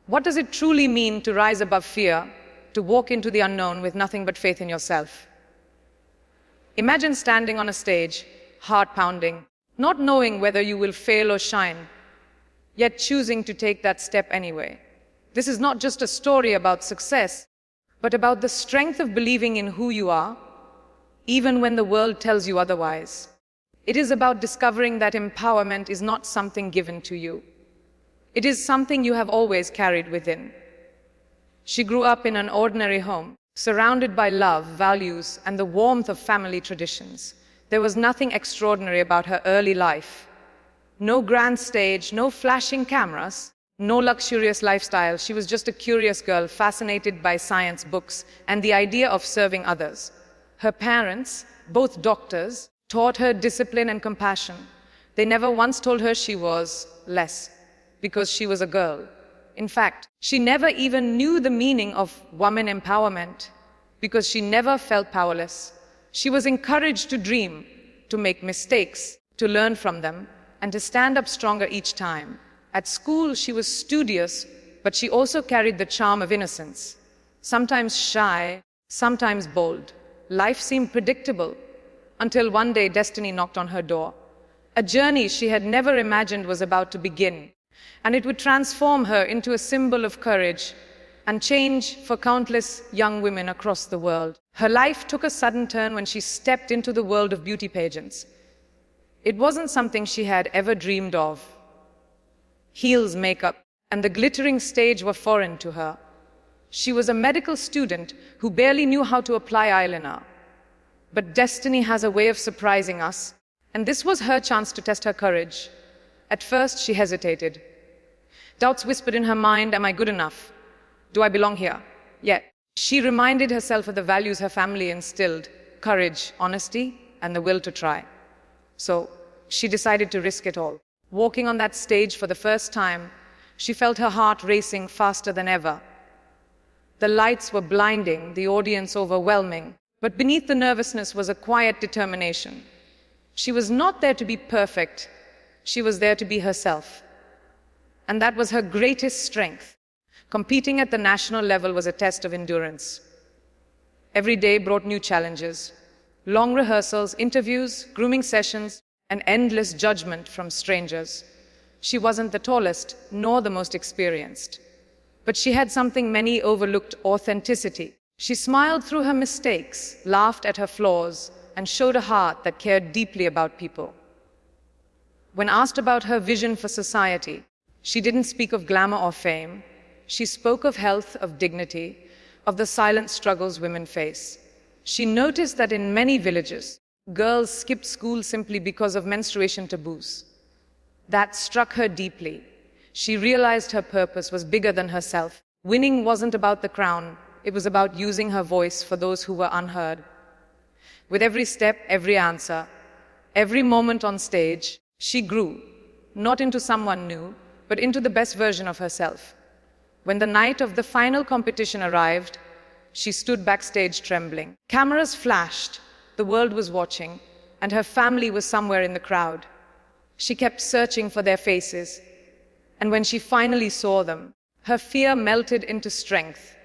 What does it truly mean to rise above fear, to walk into the unknown with nothing but faith in yourself? Imagine standing on a stage, heart pounding, not knowing whether you will fail or shine, yet choosing to take that step anyway. This is not just a story about success, but about the strength of believing in who you are, even when the world tells you otherwise. It is about discovering that empowerment is not something given to you. It is something you have always carried within. She grew up in an ordinary home, surrounded by love, values, and the warmth of family traditions. There was nothing extraordinary about her early life. No grand stage, no flashing cameras, no luxurious lifestyle. She was just a curious girl, fascinated by science books and the idea of serving others. Her parents, both doctors, taught her discipline and compassion. They never once told her she was less, because she was a girl. In fact, she never even knew the meaning of woman empowerment, because she never felt powerless. She was encouraged to dream, to make mistakes, to learn from them, and to stand up stronger each time. At school, she was studious, but she also carried the charm of innocence. Sometimes shy, sometimes bold. Life seemed predictable, until one day destiny knocked on her door. A journey she had never imagined was about to begin, and it would transform her into a symbol of courage and change for countless young women across the world. Her life took a sudden turn when she stepped into the world of beauty pageants. It wasn't something she had ever dreamed of. Heels, makeup, and the glittering stage were foreign to her. She was a medical student who barely knew how to apply eyeliner. But destiny has a way of surprising us, and this was her chance to test her courage. At first, she hesitated. Doubts whispered in her mind, am I good enough? Do I belong here? Yet, she reminded herself of the values her family instilled: courage, honesty, and the will to try. So, she decided to risk it all. Walking on that stage for the first time, she felt her heart racing faster than ever. The lights were blinding, the audience overwhelming, but beneath the nervousness was a quiet determination. She was not there to be perfect, she was there to be herself. And that was her greatest strength. Competing at the national level was a test of endurance. Every day brought new challenges: long rehearsals, interviews, grooming sessions, and endless judgment from strangers. She wasn't the tallest, nor the most experienced. But she had something many overlooked: authenticity. She smiled through her mistakes, laughed at her flaws, and showed a heart that cared deeply about people. When asked about her vision for society, she didn't speak of glamour or fame. She spoke of health, of dignity, of the silent struggles women face. She noticed that in many villages, girls skipped school simply because of menstruation taboos. That struck her deeply. She realized her purpose was bigger than herself. Winning wasn't about the crown, it was about using her voice for those who were unheard. With every step, every answer, every moment on stage, she grew, not into someone new, but into the best version of herself. When the night of the final competition arrived, she stood backstage trembling. Cameras flashed, the world was watching, and her family was somewhere in the crowd. She kept searching for their faces, and when she finally saw them, her fear melted into strength.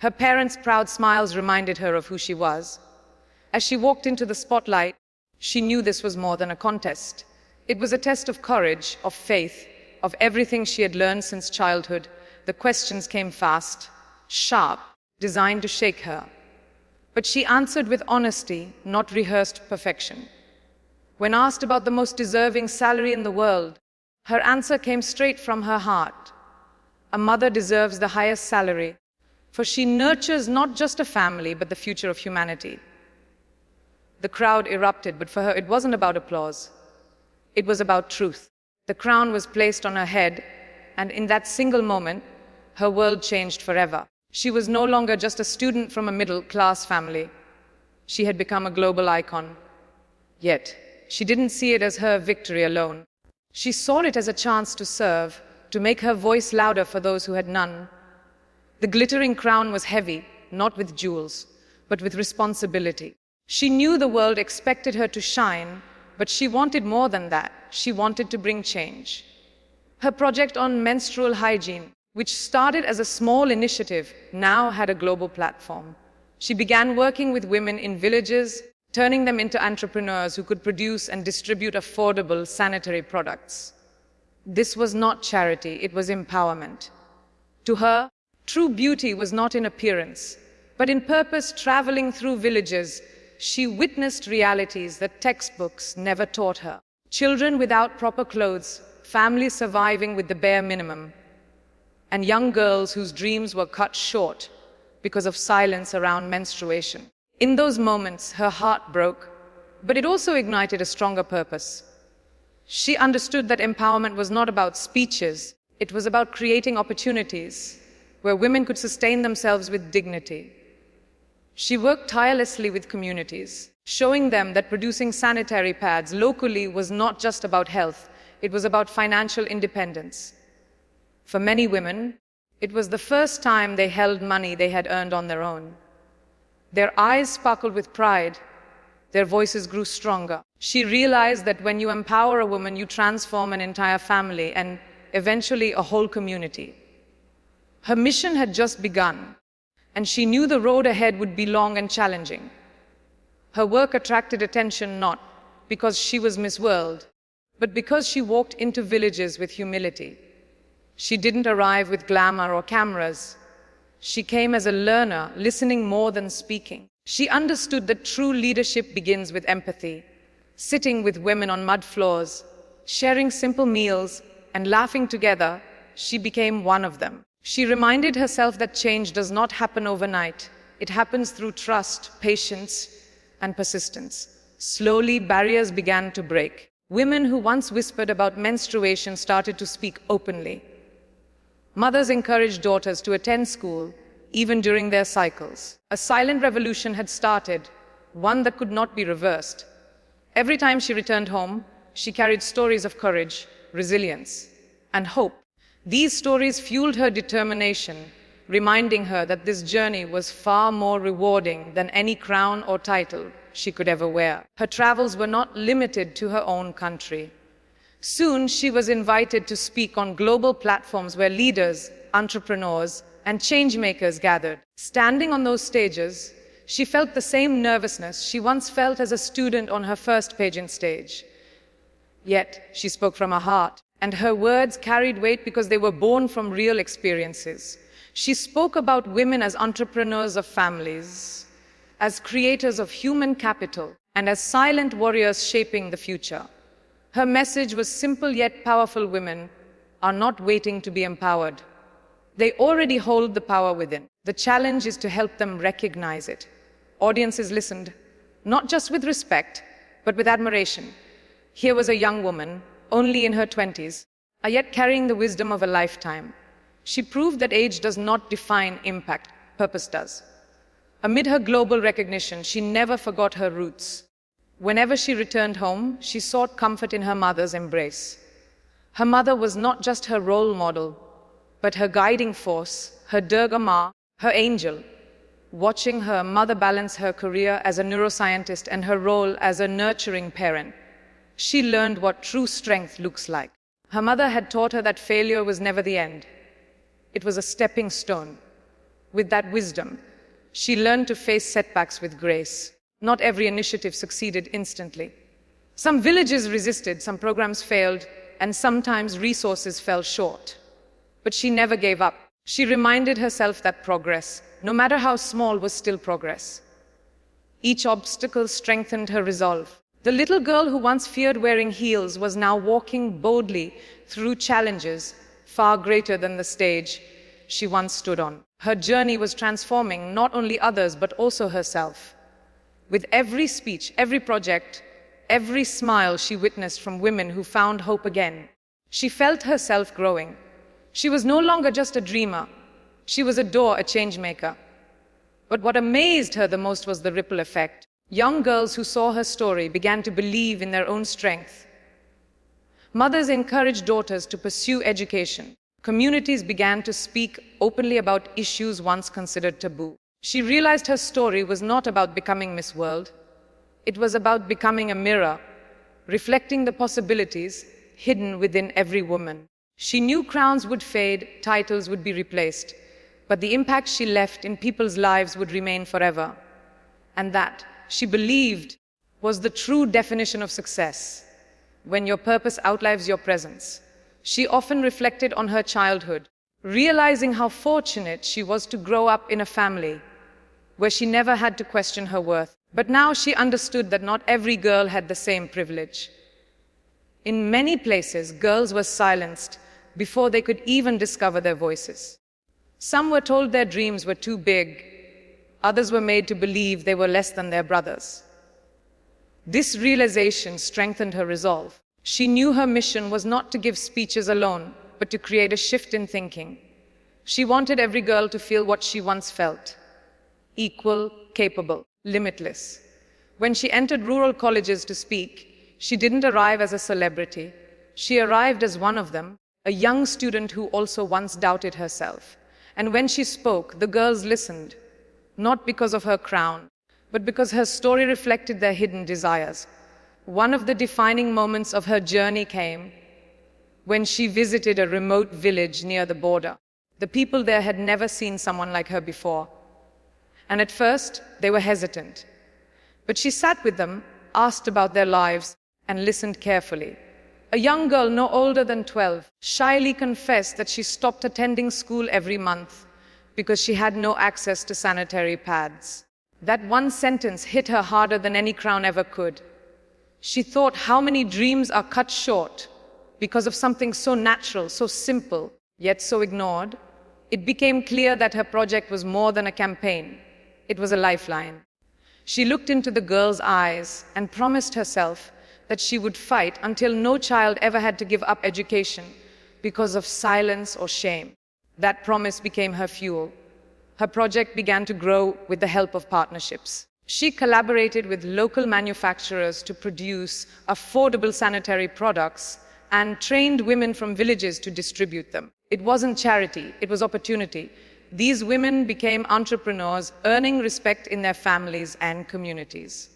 Her parents' proud smiles reminded her of who she was. As she walked into the spotlight, she knew this was more than a contest. It was a test of courage, of faith, of everything she had learned since childhood. The questions came fast, sharp, designed to shake her. But she answered with honesty, not rehearsed perfection. When asked about the most deserving salary in the world, her answer came straight from her heart. A mother deserves the highest salary, for she nurtures not just a family, but the future of humanity. The crowd erupted, but for her it wasn't about applause. It was about truth. The crown was placed on her head, and in that single moment, her world changed forever. She was no longer just a student from a middle-class family. She had become a global icon. Yet, she didn't see it as her victory alone. She saw it as a chance to serve, to make her voice louder for those who had none. The glittering crown was heavy, not with jewels, but with responsibility. She knew the world expected her to shine, but she wanted more than that. She wanted to bring change. Her project on menstrual hygiene which started as a small initiative, now had a global platform. She began working with women in villages, turning them into entrepreneurs who could produce and distribute affordable sanitary products. This was not charity, it was empowerment. To her, true beauty was not in appearance, but in purpose. Traveling through villages, she witnessed realities that textbooks never taught her. Children without proper clothes, families surviving with the bare minimum, and young girls whose dreams were cut short because of silence around menstruation. In those moments, her heart broke, but it also ignited a stronger purpose. She understood that empowerment was not about speeches, it was about creating opportunities where women could sustain themselves with dignity. She worked tirelessly with communities, showing them that producing sanitary pads locally was not just about health, it was about financial independence. For many women, it was the first time they held money they had earned on their own. Their eyes sparkled with pride, their voices grew stronger. She realized that when you empower a woman, you transform an entire family and eventually a whole community. Her mission had just begun, and she knew the road ahead would be long and challenging. Her work attracted attention not because she was Miss World, but because she walked into villages with humility. She didn't arrive with glamour or cameras. She came as a learner, listening more than speaking. She understood that true leadership begins with empathy, sitting with women on mud floors, sharing simple meals, and laughing together. She became one of them. She reminded herself that change does not happen overnight. It happens through trust, patience, and persistence. Slowly, barriers began to break. Women who once whispered about menstruation started to speak openly. Mothers encouraged daughters to attend school, even during their cycles. A silent revolution had started, one that could not be reversed. Every time she returned home, she carried stories of courage, resilience, and hope. These stories fueled her determination, reminding her that this journey was far more rewarding than any crown or title she could ever wear. Her travels were not limited to her own country. Soon, she was invited to speak on global platforms where leaders, entrepreneurs, and change-makers gathered. Standing on those stages, she felt the same nervousness she once felt as a student on her first pageant stage. Yet, she spoke from her heart, and her words carried weight because they were born from real experiences. She spoke about women as entrepreneurs of families, as creators of human capital, and as silent warriors shaping the future. Her message was simple yet powerful. Women are not waiting to be empowered. They already hold the power within. The challenge is to help them recognize it. Audiences listened, not just with respect, but with admiration. Here was a young woman, only in her 20s, yet carrying the wisdom of a lifetime. She proved that age does not define impact, purpose does. Amid her global recognition, she never forgot her roots. Whenever she returned home, she sought comfort in her mother's embrace. Her mother was not just her role model, but her guiding force, her Durga Ma, her angel. Watching her mother balance her career as a neuroscientist and her role as a nurturing parent, she learned what true strength looks like. Her mother had taught her that failure was never the end. It was a stepping stone. With that wisdom, she learned to face setbacks with grace. Not every initiative succeeded instantly. Some villages resisted, some programs failed, and sometimes resources fell short. But she never gave up. She reminded herself that progress, no matter how small, was still progress. Each obstacle strengthened her resolve. The little girl who once feared wearing heels was now walking boldly through challenges far greater than the stage she once stood on. Her journey was transforming not only others, but also herself. With every speech, every project, every smile she witnessed from women who found hope again, she felt herself growing. She was no longer just a dreamer. She was a door, a change maker. But what amazed her the most was the ripple effect. Young girls who saw her story began to believe in their own strength. Mothers encouraged daughters to pursue education. Communities began to speak openly about issues once considered taboo. She realized her story was not about becoming Miss World. It was about becoming a mirror, reflecting the possibilities hidden within every woman. She knew crowns would fade, titles would be replaced, but the impact she left in people's lives would remain forever. And that, she believed, was the true definition of success, when your purpose outlives your presence. She often reflected on her childhood, realizing how fortunate she was to grow up in a family where she never had to question her worth. But now she understood that not every girl had the same privilege. In many places, girls were silenced before they could even discover their voices. Some were told their dreams were too big. Others were made to believe they were less than their brothers. This realization strengthened her resolve. She knew her mission was not to give speeches alone, but to create a shift in thinking. She wanted every girl to feel what she once felt: equal, capable, limitless. When she entered rural colleges to speak, she didn't arrive as a celebrity. She arrived as one of them, a young student who also once doubted herself. And when she spoke, the girls listened, not because of her crown, but because her story reflected their hidden desires. One of the defining moments of her journey came when she visited a remote village near the border. The people there had never seen someone like her before. And at first, they were hesitant. But she sat with them, asked about their lives, and listened carefully. A young girl no older than 12 shyly confessed that she stopped attending school every month because she had no access to sanitary pads. That one sentence hit her harder than any crown ever could. She thought how many dreams are cut short because of something so natural, so simple, yet so ignored. It became clear that her project was more than a campaign. It was a lifeline. She looked into the girl's eyes and promised herself that she would fight until no child ever had to give up education because of silence or shame. That promise became her fuel. Her project began to grow with the help of partnerships. She collaborated with local manufacturers to produce affordable sanitary products and trained women from villages to distribute them. It wasn't charity, it was opportunity. These women became entrepreneurs, earning respect in their families and communities.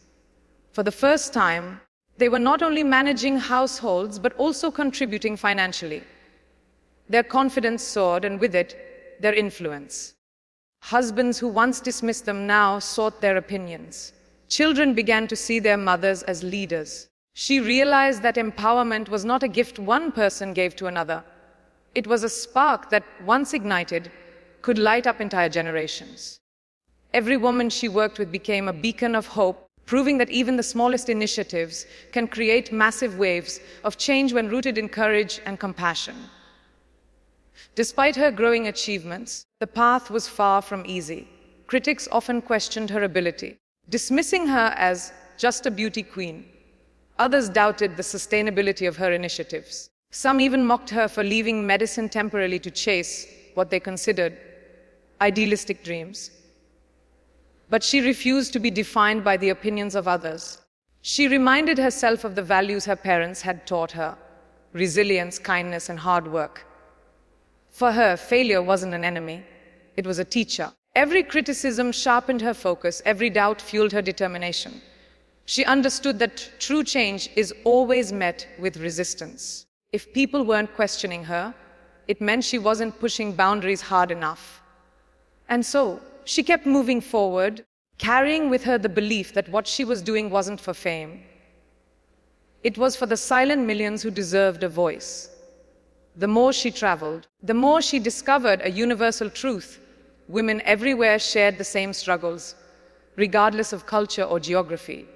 For the first time, they were not only managing households, but also contributing financially. Their confidence soared, and with it, their influence. Husbands who once dismissed them now sought their opinions. Children began to see their mothers as leaders. She realized that empowerment was not a gift one person gave to another. It was a spark that, once ignited, could light up entire generations. Every woman she worked with became a beacon of hope, proving that even the smallest initiatives can create massive waves of change when rooted in courage and compassion. Despite her growing achievements, the path was far from easy. Critics often questioned her ability, dismissing her as just a beauty queen. Others doubted the sustainability of her initiatives. Some even mocked her for leaving medicine temporarily to chase what they considered idealistic dreams. But she refused to be defined by the opinions of others. She reminded herself of the values her parents had taught her: resilience, kindness, and hard work. For her, failure wasn't an enemy, it was a teacher. Every criticism sharpened her focus, every doubt fueled her determination. She understood that true change is always met with resistance. If people weren't questioning her, it meant she wasn't pushing boundaries hard enough. And so, she kept moving forward, carrying with her the belief that what she was doing wasn't for fame. It was for the silent millions who deserved a voice. The more she traveled, the more she discovered a universal truth. Women everywhere shared the same struggles, regardless of culture or geography.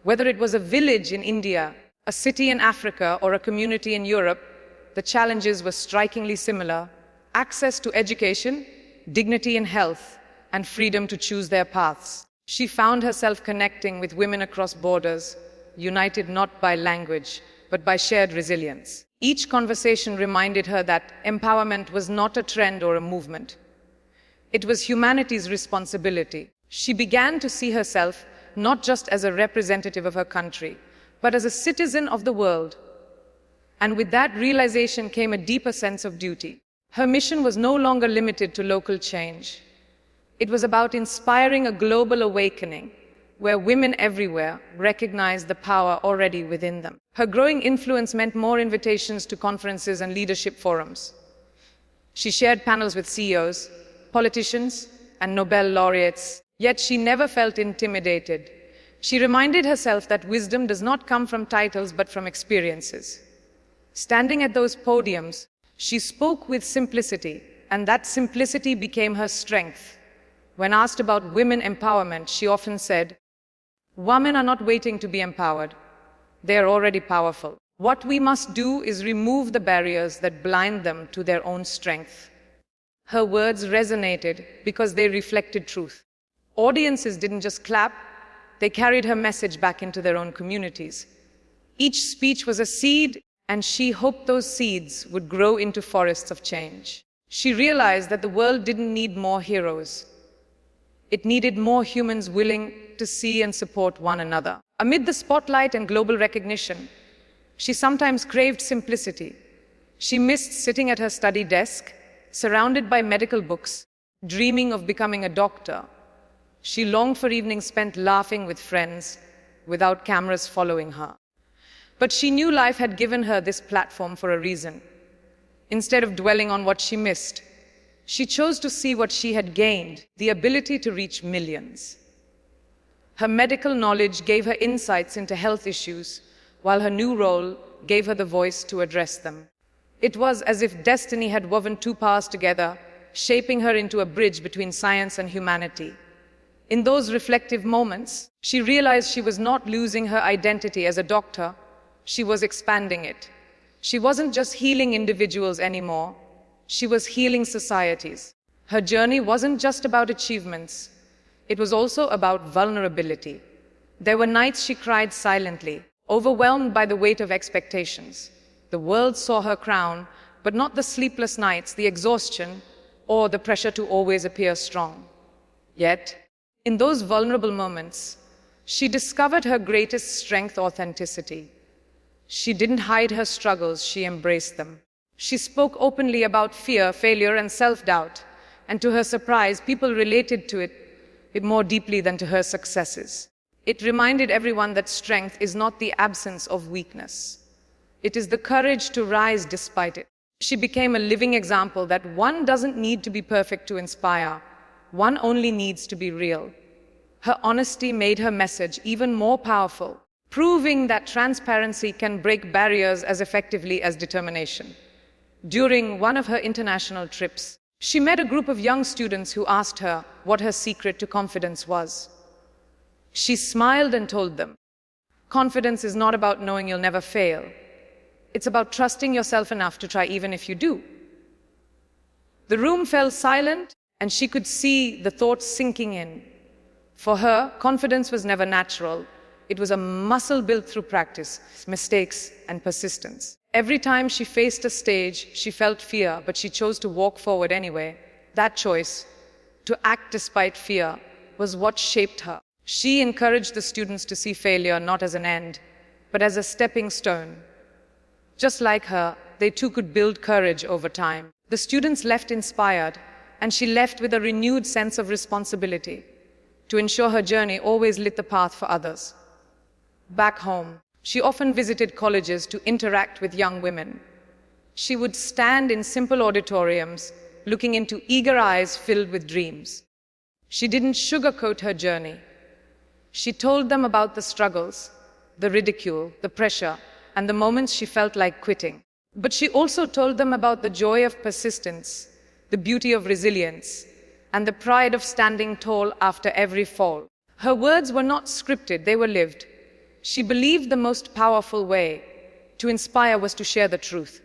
Whether it was a village in India, a city in Africa, or a community in Europe, the challenges were strikingly similar: access to education, dignity in health, and freedom to choose their paths. She found herself connecting with women across borders, united not by language, but by shared resilience. Each conversation reminded her that empowerment was not a trend or a movement. It was humanity's responsibility. She began to see herself not just as a representative of her country, but as a citizen of the world. And with that realization came a deeper sense of duty. Her mission was no longer limited to local change. It was about inspiring a global awakening, where women everywhere recognized the power already within them. Her growing influence meant more invitations to conferences and leadership forums. She shared panels with CEOs, politicians, and Nobel laureates, yet she never felt intimidated. She reminded herself that wisdom does not come from titles but from experiences. Standing at those podiums, she spoke with simplicity, and that simplicity became her strength. When asked about women empowerment, she often said, "Women are not waiting to be empowered. They are already powerful. What we must do is remove the barriers that blind them to their own strength." Her words resonated because they reflected truth. Audiences didn't just clap, they carried her message back into their own communities. Each speech was a seed, and she hoped those seeds would grow into forests of change. She realized that the world didn't need more heroes. It needed more humans willing to see and support one another. Amid the spotlight and global recognition, she sometimes craved simplicity. She missed sitting at her study desk, surrounded by medical books, dreaming of becoming a doctor. She longed for evenings spent laughing with friends, without cameras following her. But she knew life had given her this platform for a reason. Instead of dwelling on what she missed, she chose to see what she had gained, the ability to reach millions. Her medical knowledge gave her insights into health issues, while her new role gave her the voice to address them. It was as if destiny had woven two paths together, shaping her into a bridge between science and humanity. In those reflective moments, she realized she was not losing her identity as a doctor, she was expanding it. She wasn't just healing individuals anymore, she was healing societies. Her journey wasn't just about achievements, it was also about vulnerability. There were nights she cried silently, overwhelmed by the weight of expectations. The world saw her crown, but not the sleepless nights, the exhaustion, or the pressure to always appear strong. Yet, in those vulnerable moments, she discovered her greatest strength: authenticity. She didn't hide her struggles, she embraced them. She spoke openly about fear, failure, and self-doubt, and to her surprise, people related to it more deeply than to her successes. It reminded everyone that strength is not the absence of weakness. It is the courage to rise despite it. She became a living example that one doesn't need to be perfect to inspire. One only needs to be real. Her honesty made her message even more powerful, proving that transparency can break barriers as effectively as determination. During one of her international trips, she met a group of young students who asked her what her secret to confidence was. She smiled and told them, "Confidence is not about knowing you'll never fail. It's about trusting yourself enough to try even if you do." The room fell silent, and she could see the thoughts sinking in. For her, confidence was never natural. It was a muscle built through practice, mistakes, and persistence. Every time she faced a stage, she felt fear, but she chose to walk forward anyway. That choice, to act despite fear, was what shaped her. She encouraged the students to see failure not as an end, but as a stepping stone. Just like her, they too could build courage over time. The students left inspired, and she left with a renewed sense of responsibility to ensure her journey always lit the path for others. Back home, she often visited colleges to interact with young women. She would stand in simple auditoriums, looking into eager eyes filled with dreams. She didn't sugarcoat her journey. She told them about the struggles, the ridicule, the pressure, and the moments she felt like quitting. But she also told them about the joy of persistence, the beauty of resilience, and the pride of standing tall after every fall. Her words were not scripted, they were lived. She believed the most powerful way to inspire was to share the truth.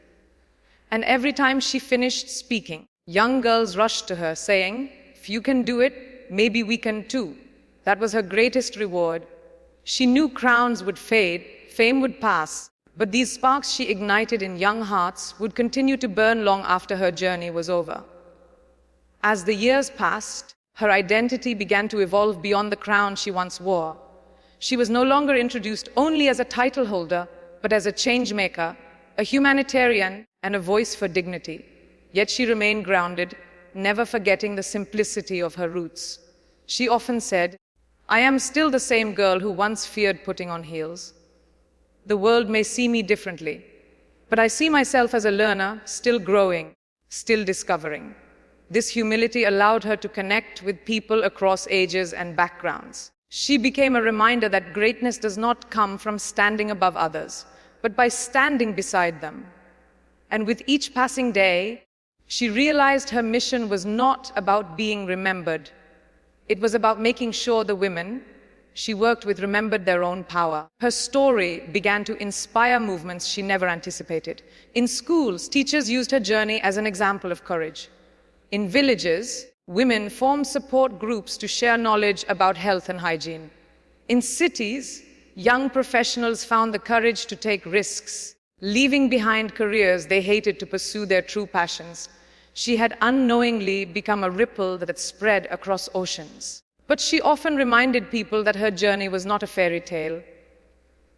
And every time she finished speaking, young girls rushed to her saying, "If you can do it, maybe we can too." That was her greatest reward. She knew crowns would fade, fame would pass, but these sparks she ignited in young hearts would continue to burn long after her journey was over. As the years passed, her identity began to evolve beyond the crown she once wore. She was no longer introduced only as a title holder, but as a change maker, a humanitarian, and a voice for dignity. Yet she remained grounded, never forgetting the simplicity of her roots. She often said, I am still the same girl who once feared putting on heels. The world may see me differently, but I see myself as a learner, still growing, still discovering. This humility allowed her to connect with people across ages and backgrounds. She became a reminder that greatness does not come from standing above others, but by standing beside them. And with each passing day, she realized her mission was not about being remembered. It was about making sure the women she worked with remembered their own power. Her story began to inspire movements she never anticipated. In schools, teachers used her journey as an example of courage. In villages, women formed support groups to share knowledge about health and hygiene. In cities, young professionals found the courage to take risks, leaving behind careers they hated to pursue their true passions. She had unknowingly become a ripple that had spread across oceans. But she often reminded people that her journey was not a fairy tale.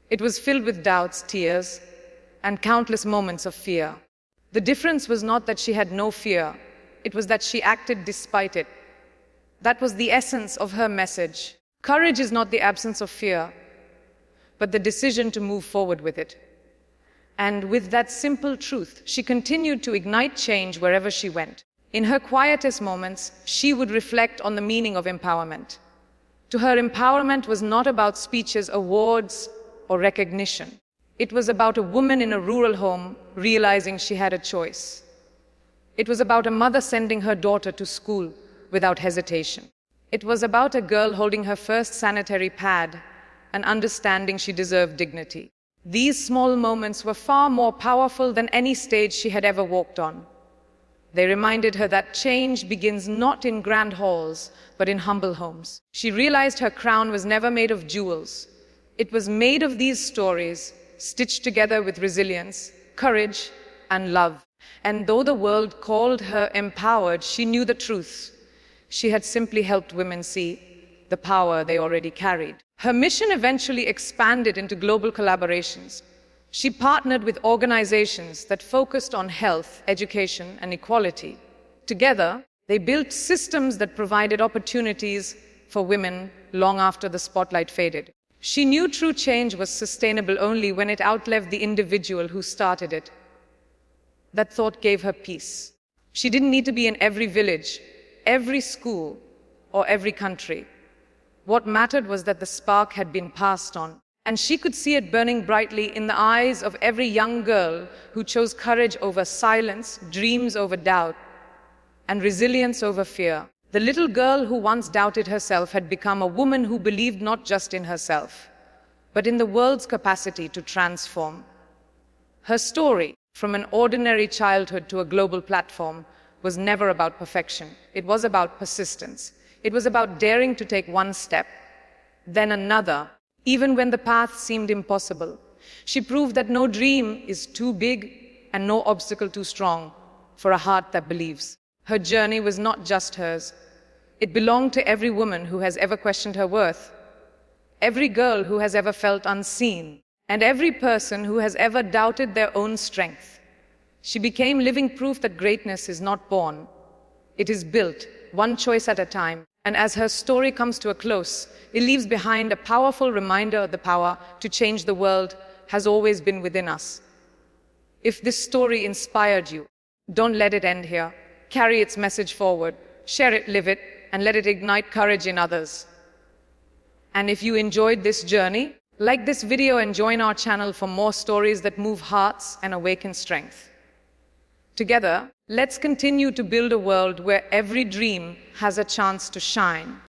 It was filled with doubts, tears, and countless moments of fear. The difference was not that she had no fear, it was that she acted despite it. That was the essence of her message. Courage is not the absence of fear, but the decision to move forward with it. And with that simple truth, she continued to ignite change wherever she went. In her quietest moments, she would reflect on the meaning of empowerment. To her, empowerment was not about speeches, awards, or recognition. It was about a woman in a rural home realizing she had a choice. It was about a mother sending her daughter to school without hesitation. It was about a girl holding her first sanitary pad and understanding she deserved dignity. These small moments were far more powerful than any stage she had ever walked on. They reminded her that change begins not in grand halls, but in humble homes. She realized her crown was never made of jewels. It was made of these stories, stitched together with resilience, courage, and love. And though the world called her empowered, she knew the truth. She had simply helped women see the power they already carried. Her mission eventually expanded into global collaborations. She partnered with organizations that focused on health, education, and equality. Together, they built systems that provided opportunities for women long after the spotlight faded. She knew true change was sustainable only when it outlived the individual who started it. That thought gave her peace. She didn't need to be in every village, every school, or every country. What mattered was that the spark had been passed on. And she could see it burning brightly in the eyes of every young girl who chose courage over silence, dreams over doubt, and resilience over fear. The little girl who once doubted herself had become a woman who believed not just in herself, but in the world's capacity to transform. Her story, from an ordinary childhood to a global platform, was never about perfection. It was about persistence. It was about daring to take one step, then another, even when the path seemed impossible. She proved that no dream is too big and no obstacle too strong for a heart that believes. Her journey was not just hers. It belonged to every woman who has ever questioned her worth, every girl who has ever felt unseen, and every person who has ever doubted their own strength. She became living proof that greatness is not born. It is built, one choice at a time. And as her story comes to a close, it leaves behind a powerful reminder the power to change the world has always been within us. If this story inspired you, don't let it end here. Carry its message forward, share it, live it, and let it ignite courage in others. And if you enjoyed this journey, like this video and join our channel for more stories that move hearts and awaken strength. Together, let's continue to build a world where every dream has a chance to shine.